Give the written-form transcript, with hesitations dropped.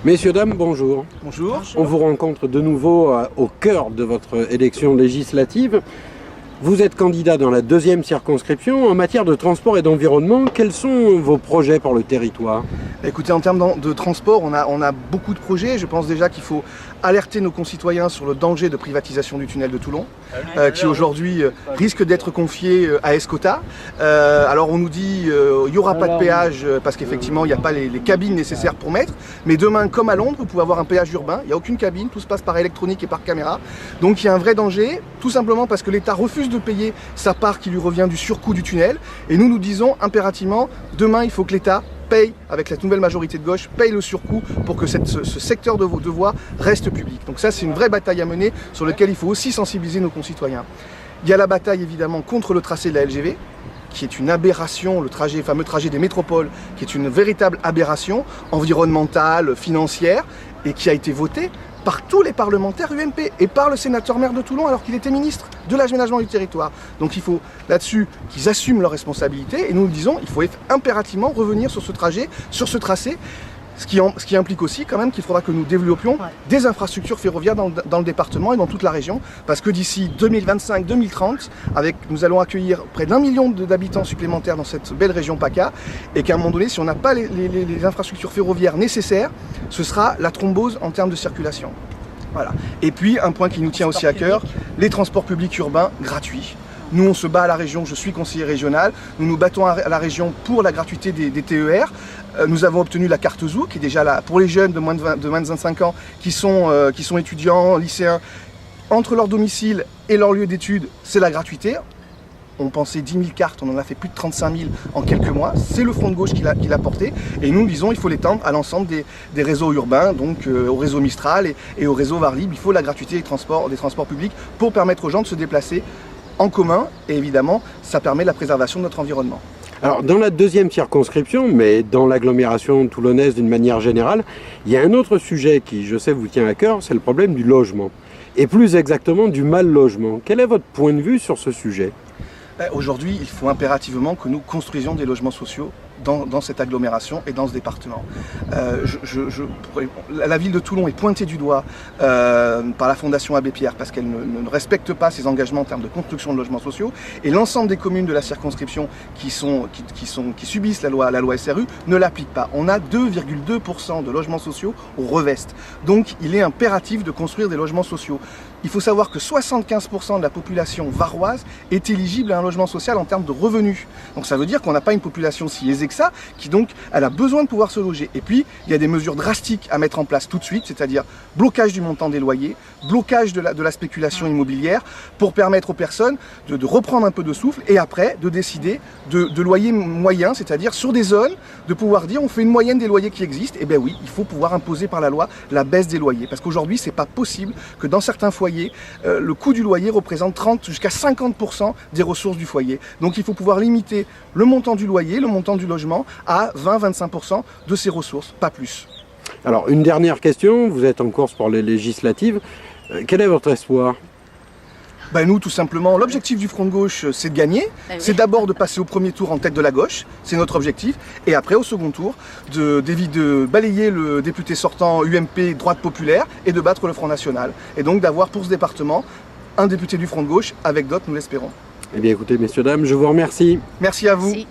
Messieurs, dames, bonjour. Bonjour. On vous rencontre de nouveau au cœur de votre élection législative. Vous êtes candidat dans la 2e circonscription. En matière de transport et d'environnement, quels sont vos projets pour le territoire? Écoutez, en termes de transport, on a beaucoup de projets. Je pense déjà qu'il faut alerter nos concitoyens sur le danger de privatisation du tunnel de Toulon, qui aujourd'hui risque d'être confié à Escota. Alors on nous dit il n'y aura pas de péage parce qu'effectivement il n'y a pas les cabines nécessaires pour mettre. Mais demain, comme à Londres, vous pouvez avoir un péage urbain. Il n'y a aucune cabine, tout se passe par électronique et par caméra. Donc il y a un vrai danger, tout simplement parce que l'État refuse de payer sa part qui lui revient du surcoût du tunnel. Et nous disons impérativement, demain il faut que l'État paye, avec la nouvelle majorité de gauche, paye le surcoût pour que ce secteur de voies reste public. Donc ça, c'est une vraie bataille à mener sur laquelle il faut aussi sensibiliser nos concitoyens. Il y a la bataille évidemment contre le tracé de la LGV, qui est une aberration, le fameux trajet des métropoles, qui est une véritable aberration environnementale, financière, et qui a été voté par tous les parlementaires UMP et par le sénateur maire de Toulon alors qu'il était ministre de l'aménagement du territoire. Donc il faut là-dessus qu'ils assument leurs responsabilités et nous disons il faut impérativement revenir sur ce trajet, sur ce tracé, ce qui implique aussi quand même qu'il faudra que nous développions des infrastructures ferroviaires dans le département et dans toute la région parce que d'ici 2025-2030, nous allons accueillir près d'1 million d'habitants supplémentaires dans cette belle région PACA et qu'à un moment donné, si on n'a pas les infrastructures ferroviaires nécessaires, ce sera la thrombose en termes de circulation. Voilà. Et puis un point qui nous tient aussi à cœur, les transports publics urbains gratuits. Nous, on se bat à la région, je suis conseiller régional, nous nous battons à la région pour la gratuité des TER. Nous avons obtenu la carte ZOO, qui est déjà là pour les jeunes de moins de 25 ans qui sont étudiants, lycéens. Entre leur domicile et leur lieu d'études, c'est la gratuité. On pensait 10 000 cartes, on en a fait plus de 35 000 en quelques mois. C'est le Front de gauche qui l'a porté. Et nous disons qu'il faut l'étendre à l'ensemble des réseaux urbains, donc au réseau Mistral et au réseau Varlib. Il faut la gratuité des transports publics pour permettre aux gens de se déplacer en commun, et évidemment, ça permet la préservation de notre environnement. Alors, dans la 2e circonscription, mais dans l'agglomération toulonnaise d'une manière générale, il y a un autre sujet qui, je sais, vous tient à cœur, c'est le problème du logement. Et plus exactement, du mal-logement. Quel est votre point de vue sur ce sujet ? Aujourd'hui, il faut impérativement que nous construisions des logements sociaux dans cette agglomération et dans ce département. La ville de Toulon est pointée du doigt par la Fondation Abbé Pierre parce qu'elle ne respecte pas ses engagements en termes de construction de logements sociaux et l'ensemble des communes de la circonscription qui subissent la loi SRU ne l'appliquent pas. On a 2,2% de logements sociaux au Revest. Donc il est impératif de construire des logements sociaux. Il faut savoir que 75% de la population varoise est éligible à un logement social en termes de revenus. Donc ça veut dire qu'on n'a pas une population si aisée que ça, qui donc elle a besoin de pouvoir se loger. Et puis il y a des mesures drastiques à mettre en place tout de suite, c'est-à-dire blocage du montant des loyers, blocage de la spéculation immobilière pour permettre aux personnes de reprendre un peu de souffle et après de décider de loyers moyens, c'est-à-dire sur des zones, de pouvoir dire on fait une moyenne des loyers qui existent. Et bien oui, il faut pouvoir imposer par la loi la baisse des loyers parce qu'aujourd'hui c'est pas possible que dans certains foyers le coût du loyer représente 30 jusqu'à 50% des ressources du foyer. Donc il faut pouvoir limiter le montant du loyer, le montant du logement à 20-25% de ses ressources, pas plus. Alors une dernière question, vous êtes en course pour les législatives. Quel est votre espoir ? Nous, tout simplement, l'objectif du Front de gauche, c'est de gagner. C'est d'abord de passer au premier tour en tête de la gauche, c'est notre objectif. Et après, au second tour, de balayer le député sortant UMP droite populaire et de battre le Front National. Et donc d'avoir pour ce département un député du Front de gauche, avec d'autres, nous l'espérons. Eh bien écoutez, messieurs, dames, je vous remercie. Merci à vous. Merci.